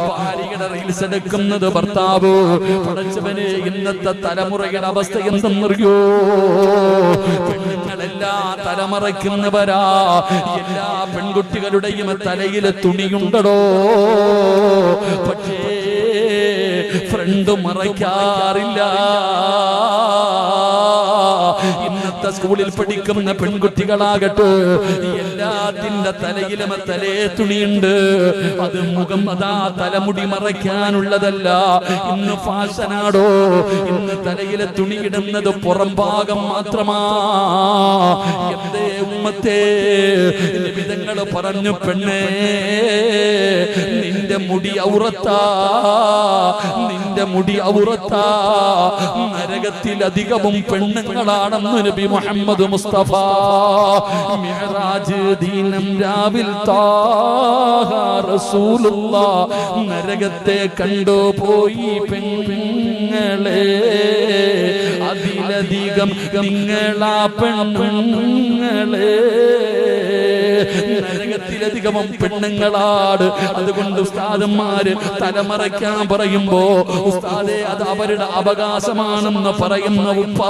ഭാര്യയുടെ റീൽസ് എടുക്കുന്നത് ഭർത്താവ്. പടച്ചവനെ, ഇന്നത്തെ തലമുറയുടെ അവസ്ഥ എന്തെന്നറിയോ? പെണ്ണുങ്ങളെല്ലാം തലമറയ്ക്കുന്നവരാ. എല്ലാ പെൺകുട്ടികളുടെയും തലയിലെ തുണിയുണ്ടോ? പക്ഷേ ഫ്രണ്ട് മറയ്ക്കാറില്ല. ഇന്നത്തെ സ്കൂളിൽ പഠിക്കുന്ന പെൺകുട്ടികളാകട്ടെ, എല്ലാത്തിന്റെ തലയിലും തലേ തുണിയുണ്ട്. അത് മുഖം, അതാ തലമുടി മറയ്ക്കാനുള്ളതല്ല. ഇന്ന് ഫാഷനാടോ. ഇന്ന് തലയിലെ തുണി ഇടുന്നത് പുറം ഭാഗം മാത്രമാ. എന്തേ ഉമ്മത്തേ, നിബിധങ്ങൾ പറഞ്ഞു, പെണ്ണേ നിന്റെ മുടി ഔറത്താ, നിന്റെ മുടി ഔറത്താ. നരകത്തിലധികവും പെണ്ണുങ്ങളാണെന്ന് നബി മുഹമ്മദ് മുസ്തഫ. മിഅ്റാജ് ദീനം രാവിൽ താഹ റസൂലുള്ളാഹ്. നരകത്തെ കണ്ടുപോയി പെണ്ണുങ്ങളെ, അതിലധികം നിങ്ങളാ പെണ്ണുങ്ങളെ. നരകത്തിലധികവും പെണ്ണുങ്ങളാട്. അതുകൊണ്ട് ഉസ്താദന്മാര് തലമറയ്ക്കാൻ പറയുമ്പോ, ഉസ്താദേ അത് അവരുടെ അവകാശമാണെന്ന് പറയുന്ന ഉപ്പ